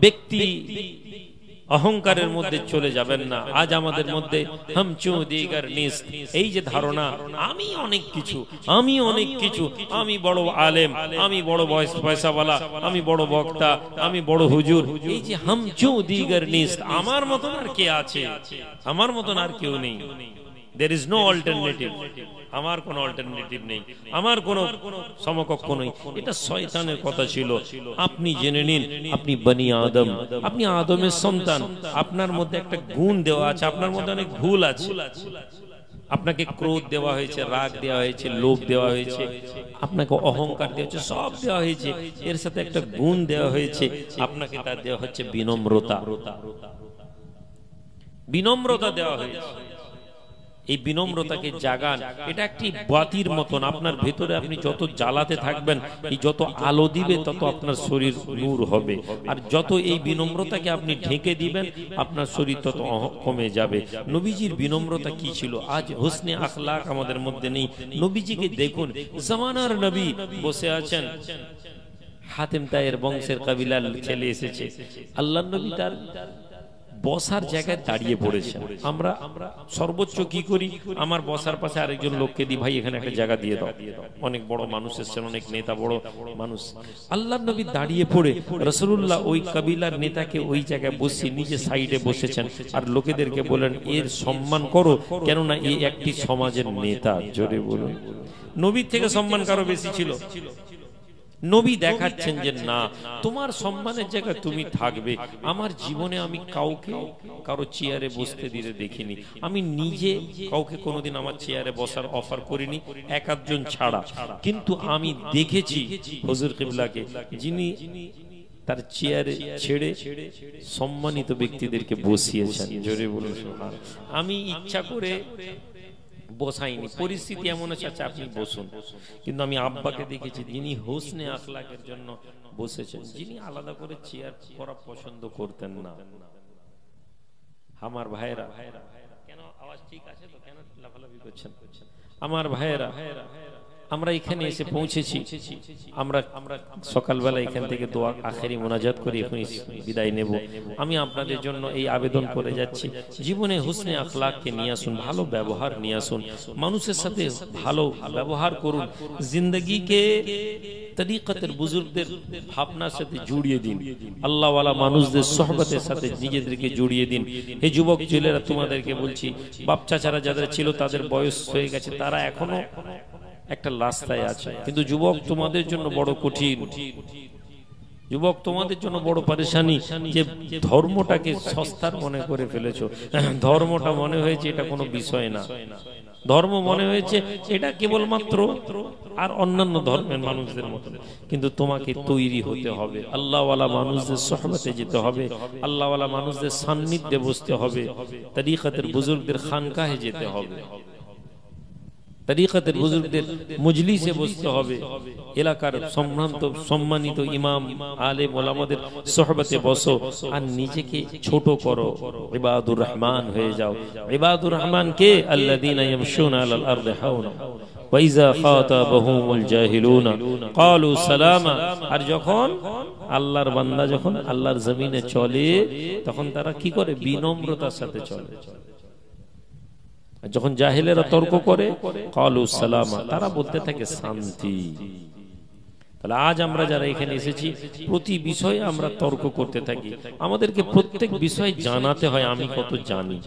ব্যক্তি অহংকারের মধ্যে চলে যাবেন না। আজ আমাদের মধ্যে হাম চো দিগার নিস্ত, এই যে ধারণা আমি অনেক কিছু, আমি অনেক কিছু, আমি বড় আলেম, আমি বড় পয়সাওয়ালা, আমি বড় বক্তা, আমি বড় হুজুর, এই যে হাম চো দিগার নিস্ত, আমার মতন আর কে আছে, আমার মতন আর কেউ নেই। There is no alternative, আমার কোনো অল্টারনেটিভ নেই, আমার কোনো সমকক্ষ নেই। এটা শয়তানের কথা ছিল। আপনি জেনে নিন, আপনি বনি আদম, আপনি আদমের সন্তান। আপনার মধ্যে একটা গুণ দেওয়া আছে, আপনার মধ্যে অনেক ভুল আছে। আপনাকে ক্রোধ দেওয়া হয়েছে, রাগ দেওয়া হয়েছে, লোভ দেওয়া হয়েছে, আপনাকে অহংকার দেওয়া হয়েছে, সব দেওয়া হয়েছে। এর সাথে একটা গুণ দেওয়া হয়েছে, আপনাকে তার দেওয়া হচ্ছে বিনম্রতা। বিনম্রতা দেওয়া হয়েছে। এই বিনম্রতাকে জাগান। এটা একটি বাতির মতন, আপনার ভেতরে আপনি যত জ্বালাতে থাকবেন, এই যত আলো দিবে তত আপনার শরীর নূর হবে। আর যত এই বিনম্রতাকে আপনি ঢেকে দিবেন, আপনার শরীর তত কমে যাবে। নবীজির বিনম্রতা কি ছিল? আজ হোসনে আখলাক আমাদের মধ্যে নেই। নবীজিকে দেখুন, জামানার নবী বসে আছেন, হাতেম তায়ের বংশের কাবিলার ছেলে এসেছে, আল্লাহর নবী তার বসার জায়গায় দাঁড়িয়ে পড়েছে। আমরা সর্বোচ্চ কি করি? আমার বসার পাশে আরেকজন লোককে দিই, ভাই এখানে একটা জায়গা দিয়ে দাও। অনেক বড় মানুষ এসেছেন, অনেক নেতা, বড় মানুষ। আল্লাহর নবী দাঁড়িয়ে পড়ে রাসূলুল্লাহ ওই কাবিলার নেতাকে ওই জায়গায় বসিয়ে নিজে সাইডে বসেছেন, আর লোকেদেরকে বলেন এর সম্মান করো, কেননা এই একটি সমাজের নেতা। জোরে বলুন, নবীর থেকে সম্মান কারো বেশি ছিল? নবী দেখাচ্ছেন যে না, তোমার সম্মানের জায়গায় তুমি থাকবে। আমার জীবনে আমি কাউকে কারো চেয়ারে বসতে দিতে দেখিনি। আমি নিজে কাউকে কোনোদিন আমার চেয়ারে বসার অফার করিনি, এক আধজন ছাড়া। কিন্তু আমি দেখেছি হুজুর কিবলাকে, যিনি তার চেয়ারে ছেড়ে সম্মানিত ব্যক্তিদেরকে বসিয়েছেন। জোরে বলুন সুবহানাল্লাহ। আমি ইচ্ছা করে বসাইনি, পরিস্থিতি এমন আছে, আচ্ছা আপনি বসুন। কিন্তু আমি আব্বাকে দেখেছি, যিনি হোসনে আখলাকের জন্য বসেছেন, যিনি আলাদা করে চেয়ার করা পছন্দ করতেন না। আমার ভাইয়েরা, কেন আওয়াজ ঠিক আছে তো? কেন লাফালাফি করছেন? আমার ভাইয়েরা, আমরা এখানে এসে পৌঁছেছি। আমরা সকালবেলা এখান থেকে দোয়া আখেরি মোনাজাত করি, এখনই বিদায় নেব। আমি আপনাদের জন্য এই আবেদন করে যাচ্ছি, জীবনে হুসনে আখলাককে নিয়ে আসুন, ভালো ব্যবহার নিয়ে আসুন, মানুষের সাথে ভালো ব্যবহার করুন, জিন্দগিকে তরিকতের বুজুর্গদের ভাবনার সাথে জুড়িয়ে দিন, আল্লাহওয়ালা মানুষদের সোহবতের সাথে নিজেদেরকে জুড়িয়ে দিন। হে যুবক ছেলেরা, তোমাদেরকে বলছি, বাপ চাচারা যাদের ছিল তাদের বয়স হয়ে গেছে, তারা এখনো একটা রাস্তায় আছে। কিন্তু যুবক তোমাদের জন্য বড় কঠিন, যুবক তোমাদের জন্য বড় পরেশানি যে ধর্মটাকে সস্তার মনে করে ফেলেছো। ধর্মটা মনে হয়েছে এটা কোনো বিষয় না, ধর্ম মনে হয়েছে এটা কেবলমাত্র আর অন্যান্য ধর্মের মানুষদের মতো। কিন্তু তোমাকে তৈরি হতে হবে, আল্লাহওয়ালা মানুষদের সোহবতে যেতে হবে, আল্লাহওয়ালা মানুষদের সান্নিধ্যে বসতে হবে, তরিকতের বুজুর্গদের খানকাহে যেতে হবে, তরিকতের বুজুর্গদের মজলিসে বসতে হবে, এলাকার সম্মানিত ইমাম আলেম ওলামাদের সোহবতে বসো, আর নিজেকে ছোট করো, ইবাদুর রহমান হয়ে যাও। ইবাদুর রহমান কে? আল্লাযীনা ইয়ামশুনা আলাল আরদি হাওনা ওয়া ইযা খাতাবাহুমুল জাহিলুনা ক্বালু সালামা। আর যখন আল্লাহর বান্দা যখন আল্লাহর জমিনে চলে, তখন তারা কি করে? বিনম্রতার সাথে চলে। যখন জাহেলেরা তর্ক করে, ক্বালু সালামা, তারা বলতে থাকে শান্তি। তাহলে আজ আমরা যারা এখানে এসেছি, প্রতি বিষয়ে আমরা তর্ক করতে থাকি। আমাদেরকে প্রত্যেক বিষয় জানাতে হয় আমি কত জানি।